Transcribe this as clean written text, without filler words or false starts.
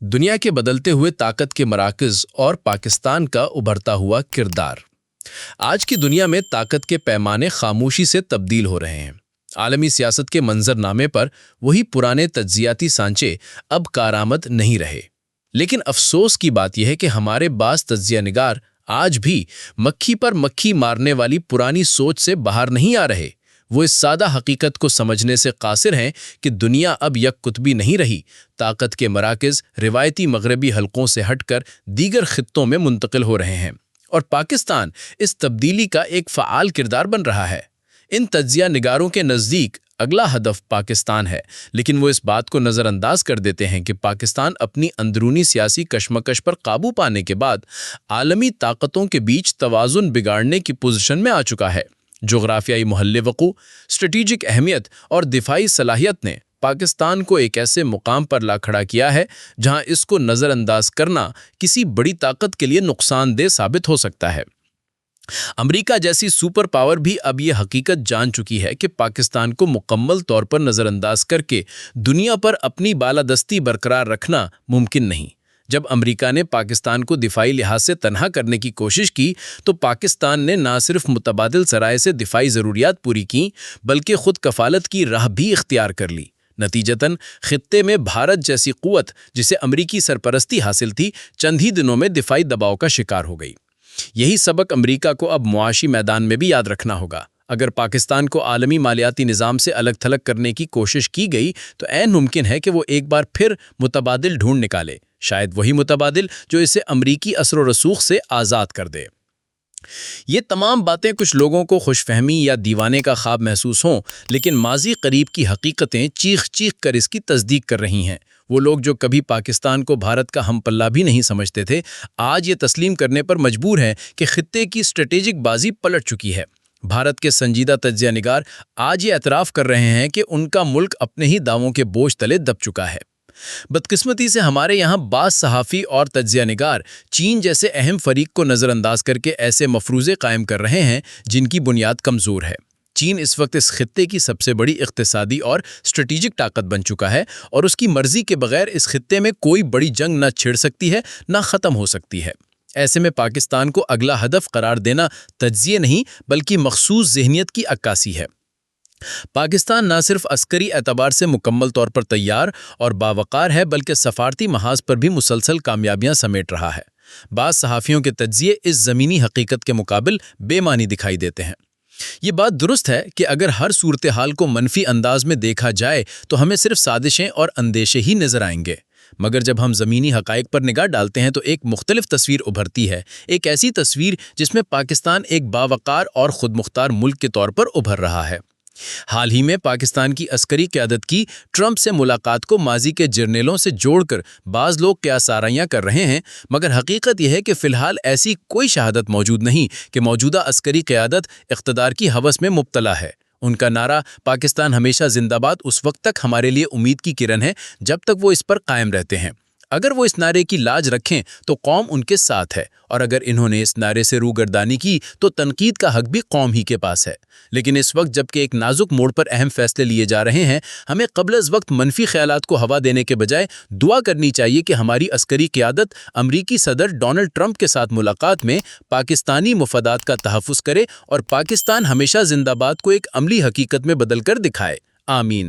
दुनिया के बदलते हुए ताकत के मराकज़ और पाकिस्तान का उभरता हुआ किरदार। आज की दुनिया में ताकत के पैमाने खामोशी से तब्दील हो रहे हैं। आलमी सियासत के मंजरनामे पर वही पुराने तज्जियाती सांचे अब कारआमद नहीं रहे। लेकिन अफसोस की बात यह है कि हमारे बास तज्जिया निगार आज भी मक्खी पर मक्खी मारने वाली पुरानी सोच से बाहर नहीं आ रहे। वो इस सादा हकीकत को समझने से कासिर हैं कि दुनिया अब यक कुतबी नहीं रही। ताकत के मराकज़ रिवायती मगरबी हलकों से हटकर दीगर खित्तों में मुंतकिल हो रहे हैं और पाकिस्तान इस तब्दीली का एक फ़आल किरदार बन रहा है। इन तज्जिया निगारों के नज़दीक अगला हदफ पाकिस्तान है, लेकिन वो इस बात को नज़रअंदाज कर देते हैं कि पाकिस्तान अपनी अंदरूनी सियासी कशमकश पर काबू पाने के बाद आलमी ताकतों के बीच तवाज़ुन बिगाड़ने की पोजीशन में आ चुका है। जोग्राफियाई महल्ले वक़ू, स्ट्रेटेजिक अहमियत और दिफाई सलाहियत ने पाकिस्तान को एक ऐसे मुकाम पर ला खड़ा किया है जहां इसको नज़रअंदाज करना किसी बड़ी ताकत के लिए नुकसानदेह साबित हो सकता है। अमेरिका जैसी सुपर पावर भी अब ये हकीकत जान चुकी है कि पाकिस्तान को मुकम्मल तौर पर नज़रअंदाज करके दुनिया पर अपनी बालादस्ती बरकरार रखना मुमकिन नहीं। जब अमेरिका ने पाकिस्तान को दिफाई लिहाज से तनहा करने की कोशिश की तो पाकिस्तान ने ना सिर्फ मुतबादिल सराय से दिफाई ज़रूरियात पूरी की बल्कि खुद कफालत की राह भी इख्तियार कर ली। नतीजतन खित्ते में भारत जैसी क़ुव्वत जिसे अमेरिकी सरपरस्ती हासिल थी, चंद ही दिनों में दिफाई दबाव का शिकार हो गई। यही सबक अमेरिका को अब मुआशी मैदान में भी याद रखना होगा। अगर पाकिस्तान को आलमी मालियाती निज़ाम से अलग थलग करने की कोशिश की गई तो ऐन मुमकिन है कि वो एक बार फिर मुतबादिल ढूंढ निकाले, शायद वही मुतबादिल जो इसे अमरीकी असर व रसूख से आज़ाद कर दे। ये तमाम बातें कुछ लोगों को खुशफहमी या दीवाने का ख्वाब महसूस हों, लेकिन माजी करीब की हकीकतें चीख चीख कर इसकी तस्दीक कर रही हैं। वो लोग जो कभी पाकिस्तान को भारत का हमपल्ला भी नहीं समझते थे, आज ये तस्लीम करने पर मजबूर हैं कि खित्ते की स्ट्रेटेजिक बाजी पलट चुकी है। भारत के संजीदा तज्जिया निगार आज ये एतराफ़ कर रहे हैं कि उनका मुल्क अपने ही दावों के बोझ तले दब चुका है। बदकिस्मती से हमारे यहाँ बास सहाफ़ी और तज्जिया निगार चीन जैसे अहम फरीक को नज़रअंदाज करके ऐसे मफरूज़े कायम कर रहे हैं जिनकी बुनियाद कमज़ोर है। चीन इस वक्त इस खित्ते की सबसे बड़ी इक़्तिसादी और स्ट्रेटेजिक ताकत बन चुका है और उसकी मर्ज़ी के बगैर इस खित्ते में कोई बड़ी जंग न छिड़ सकती है न ख़त्म हो सकती है। ऐसे में पाकिस्तान को अगला हदफ करार देना तज्जिए नहीं बल्कि मखसूस ज़हनियत की अक्कासी है। पाकिस्तान न सिर्फ अस्करी एतबार से मुकम्मल तौर पर तैयार और बावकार है बल्कि सफारती महाज पर भी मुसलसल कामयाबियां समेट रहा है। बाज़ सहाफ़ियों के तज्जिए इस ज़मीनी हकीकत के मुकाबिल बेमानी दिखाई देते हैं। ये बात दुरुस्त है कि अगर हर सूरत हाल को मनफी अंदाज में देखा जाए तो हमें सिर्फ साजिशें और अंदेशे ही नज़र आएंगे, मगर जब हम ज़मीनी हक़ाइक़ पर निगाह डालते हैं तो एक मुख्तलिफ तस्वीर उभरती है, एक ऐसी तस्वीर जिसमें पाकिस्तान एक बावकार और ख़ुदमुख्तार मुल्क के तौर पर उभर रहा है। हाल ही में पाकिस्तान की अस्करी क़यादत की ट्रंप से मुलाकात को माजी के जर्नेलों से जोड़कर बाज़ लोग क़यासाराइयाँ कर रहे हैं, मगर हकीकत यह है कि फ़िलहाल ऐसी कोई शहादत मौजूद नहीं कि मौजूदा अस्करी क़यादत इक़्तिदार की हवस में मुब्तला है। उनका नारा पाकिस्तान हमेशा जिंदाबाद उस वक्त तक हमारे लिए उम्मीद की किरण है जब तक वो इस पर कायम रहते हैं। अगर वो इस नारे की लाज रखें तो कौम उनके साथ है, और अगर इन्होंने इस नारे से रूगर्दानी की तो तनकीद का हक भी कौम ही के पास है। लेकिन इस वक्त जबकि एक नाजुक मोड़ पर अहम फैसले लिए जा रहे हैं, हमें क़ब्ल अज़ वक्त मनफी ख्यालात को हवा देने के बजाय दुआ करनी चाहिए कि हमारी अस्करी क़यादत अमरीकी सदर डोनाल्ड ट्रंप के साथ मुलाकात में पाकिस्तानी मुफादात का तहफ़्फ़ुज़ करे और पाकिस्तान हमेशा जिंदाबाद को एक अमली हकीकत में बदल कर दिखाए। आमीन।